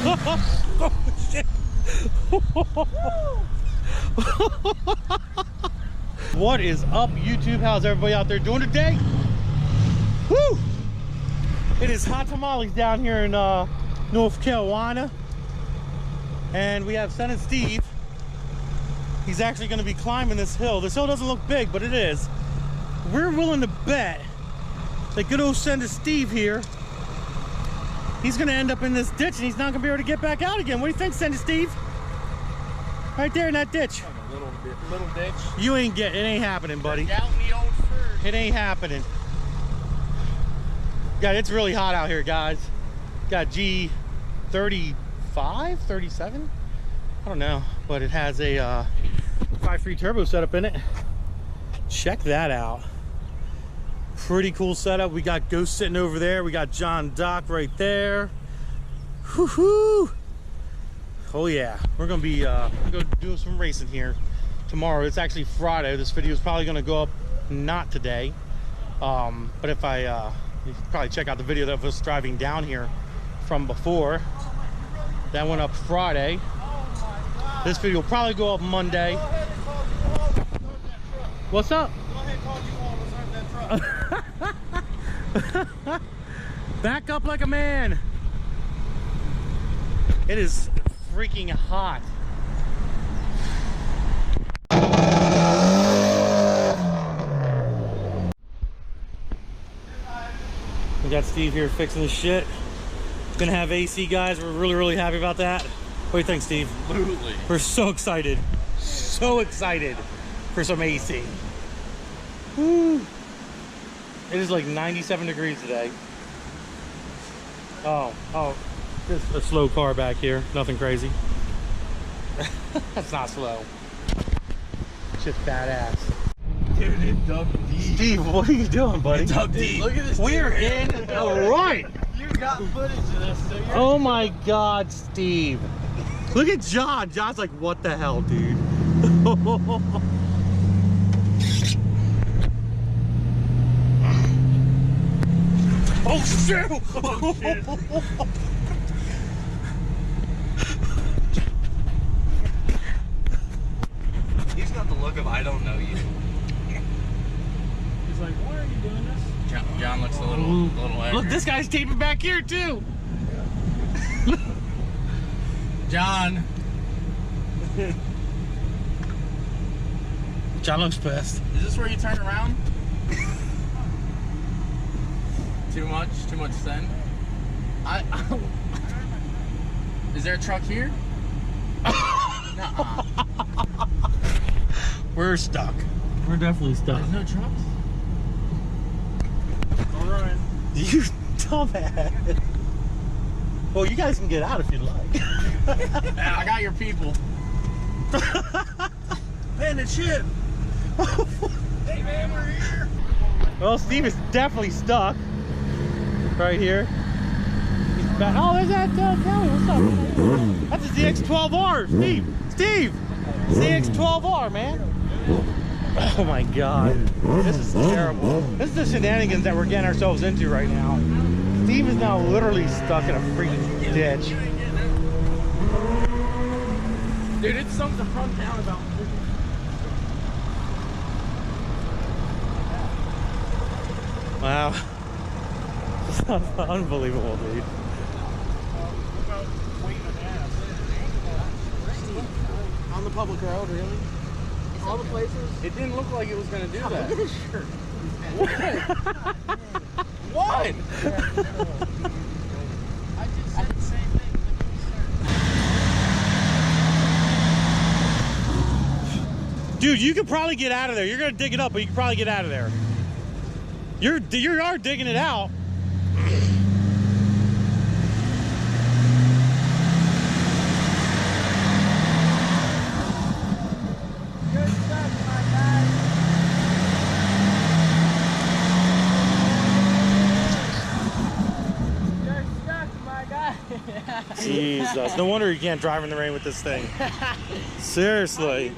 Oh, shit. What is up, YouTube? How's everybody out there doing today? Woo! It is hot tamales down here in North Carolina, and we have Son and Steve. He's actually going to be climbing this hill. This hill doesn't look big, but it is. We're willing to bet that good old Son and Steve here, he's going to end up in this ditch, and he's not going to be able to get back out again. What do you think, Son and Steve? Right there in that ditch. Little ditch. You ain't getting it. Ain't happening, buddy. Out in the old fur. It ain't happening. God, it's really hot out here, guys. Got G 35, 37. I don't know, but it has a 5.3 turbo setup in it. Check that out. Pretty cool setup. We got Ghost sitting over there. We got John Doc right there. Whoo-hoo! Oh yeah, we're gonna be doing some racing here tomorrow. It's actually Friday. This video is probably gonna go up not today, but if I you can probably check out the video that was driving down here from before. That went up Friday. This video will probably go up Monday. What's up? Back up like a man. It is freaking hot. We got Steve here fixing the shit. Gonna have AC, guys. We're really happy about that. What do you think, Steve? Absolutely. We're so excited for some AC. Woo. It is like 97 degrees today. Oh, just a slow car back here. Nothing crazy. That's not slow. Just badass. Dude, it dug deep. Steve, what are you doing, buddy? It dug deep. Look at this. We're in the right. You got footage of this, so you're... Oh my God, Steve. Look at John. John's like, what the hell, dude? Oh shit! Oh, shit. He's got the look of I don't know you. He's like, why are you doing this? John looks a little angry. Look, this guy's taping back here too. John. John looks pissed. Is this where you turn around? Too much send. Is there a truck here? Nuh-uh. We're stuck. We're definitely stuck. There's no trucks? We're running. You dumbass. Well, you guys can get out if you'd like. Yeah, I got your people. Man, the chip. Hey man, we're here. Well, Steve is definitely stuck. Right here. He's back. Oh, there's that Kelly. What's up? That's a ZX12R. Steve! ZX12R, man. Oh my God. This is terrible. This is the shenanigans that we're getting ourselves into right now. Steve is now literally stuck in a freaking ditch. Dude, it's something to front down about. Wow. Unbelievable, dude. On the public road, really? All the places? It didn't look like it was going to do that. Look at his shirt. What? I just said the same thing. Dude, you could probably get out of there. You're going to dig it up, but you can probably get out of there. You are digging it out. You're stuck, my guy. You're stuck, my guy. Jesus, no wonder you can't drive in the rain with this thing. Seriously.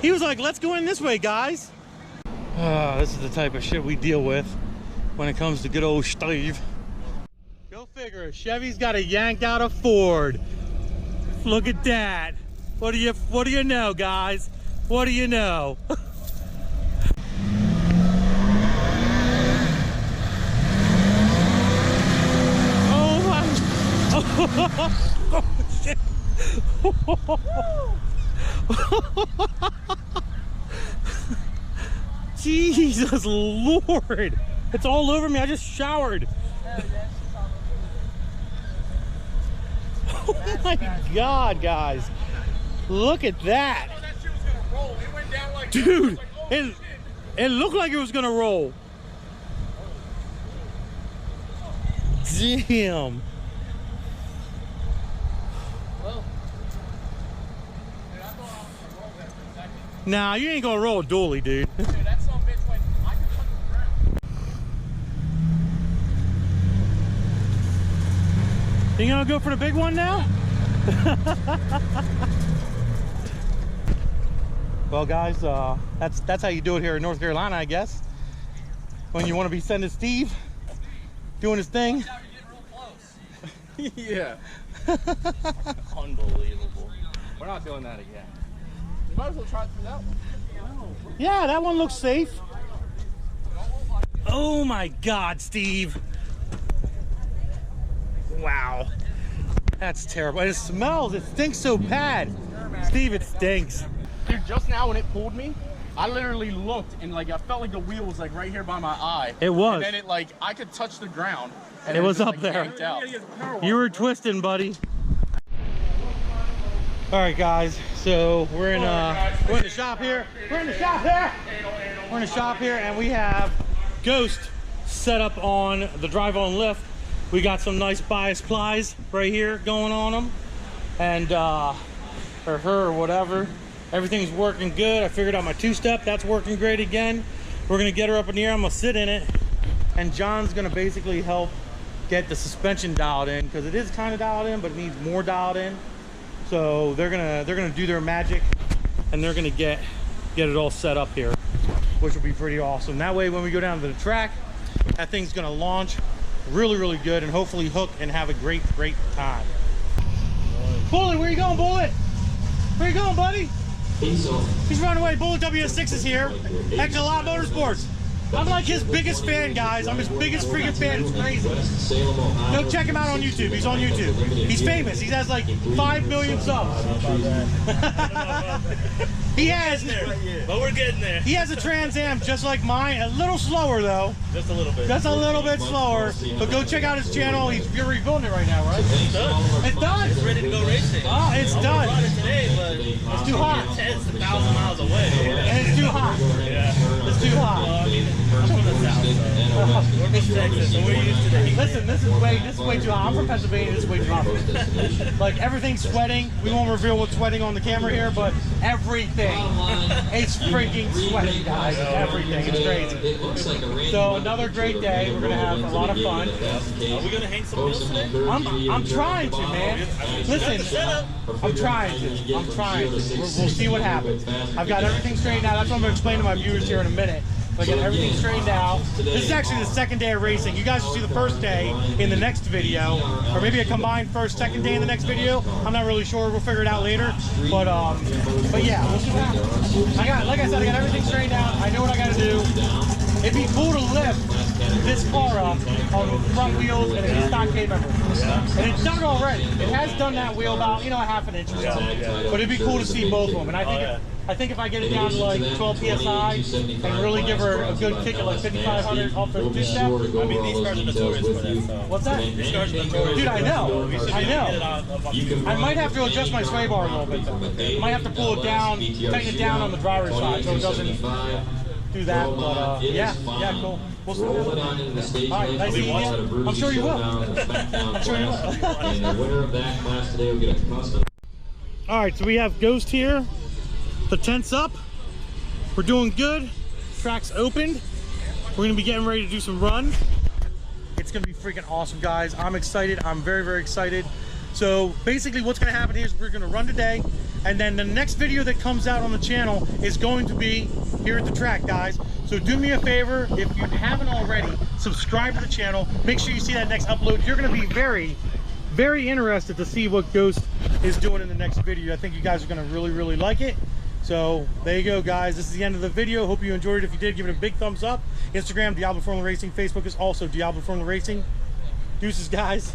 He was like, let's go in this way, guys. This is the type of shit we deal with when it comes to good old Steve. Go figure. Chevy's got a yanked out of Ford. Look at that. What do you know, guys? What do you know? Oh my. Oh shit. Jesus Lord. It's all over me. I just showered. Oh my God, guys. Look at that. I thought that shit was gonna roll. It went down like Dude, like, oh, it looked like it was gonna roll. Damn. well. Dude, I thought I was gonna roll that for a second. Nah, you ain't gonna roll a dually, dude. Dude, that son of a bitch went. I could touch the ground. You gonna go for the big one now? Well, guys, that's how you do it here in North Carolina, I guess. When you want to be sending Steve doing his thing. Now you're getting real close. Yeah. Unbelievable. We're not doing that again. You might as well try through that one. Yeah, that one looks safe. Oh my God, Steve. Wow. That's terrible. And it smells, it stinks so bad. Steve, it stinks. Dude, just now when it pulled me, I literally looked and like I felt like the wheel was like right here by my eye. It was. And then it like I could touch the ground. And It was just, up like, there. yanked out. You were twisting, buddy. All right, guys. So we're in the shop here. We're in the shop here. We're in the shop here, and we have Ghost set up on the drive-on lift. We got some nice bias plies right here going on them, and or her or whatever. Everything's working good. I figured out my two-step. That's working great again. We're gonna get her up in the air. I'm gonna sit in it, and John's gonna basically help get the suspension dialed in, because it is kind of dialed in, but it needs more dialed in. So they're gonna do their magic, and they're gonna get it all set up here, which will be pretty awesome. That way, when we go down to the track, that thing's gonna launch really good, and hopefully hook and have a great time. Bullet, where you going, Bullet? Where you going, buddy? He's running away. Bullet WS6 is here. Extra Lot Motorsports. I'm like his biggest fan, guys. I'm his biggest freaking fan. It's crazy. Go check him out on YouTube. He's on YouTube. He's famous. He has like 5 million subs. He has. But we're getting there. He has a Trans Am just like mine. A little slower though. Just a little bit. Just a little bit slower. But go check out his channel. You're rebuilding it right now, right? It's done. It's done. It's ready to go racing. Oh, it's done. I it today, but It's too hot. It's 1,000 miles away. And it's too hot. Yeah. It's too Well, hot. I mean, I'm from the south, so we're from Texas, so we're used to the heat. Listen, this is way too hot. I'm from Pennsylvania. This is way too hot. Like everything's sweating. We won't reveal what's sweating on the camera here, but everything. It's freaking sweating, guys. Everything. It's crazy. So another great day. We're gonna have a lot of fun. Are we gonna hang some wheels today? I'm trying to, man. Listen, I'm trying to. We'll see what happens. I've got everything straightened out. That's what I'm gonna explain to my viewers here in a minute. I got everything straightened out. This is actually the second day of racing. You guys will see the first day in the next video, or maybe a combined second day in the next video. I'm not really sure. We'll figure it out later. But yeah, we'll see what happens. Like I said, I got everything straightened out. I know what I got to do. It'd be cool to lift this car up on front wheels and a stock K member. And it's done already. It has done that wheel about, a half an inch or so. But it'd be cool to see both of them. And I think if I get it down to like 12 PSI and really give her a good kick at like 5,500 off the two-step. I mean, these cars are notorious for that, so. What's that? These cars are notorious. Dude, I know. I know. know. I might have to adjust my sway bar a little bit though. I might have to pull it down, tighten it down on the driver's side so it doesn't do that. But yeah, cool. We'll see what happens. All right, nice seeing you. I'm sure you will. I'm sure you will. All right, so we have Ghost here. The tent's up. We're doing good. Track's opened. We're gonna be getting ready to do some runs. It's gonna be freaking awesome, guys. I'm excited. I'm very excited. So basically what's gonna happen here is we're gonna run today, and then the next video that comes out on the channel is going to be here at the track, guys. So do me a favor, if you haven't already, subscribe to the channel. Make sure you see that next upload. You're going to be very, very interested to see what Ghost is doing in the next video. I think you guys are going to really, really like it. So there you go, guys. This is the end of the video. Hope you enjoyed it. If you did, give it a big thumbs up. Instagram, Diablo Formula Racing. Facebook is also Diablo Formula Racing. Deuces, guys.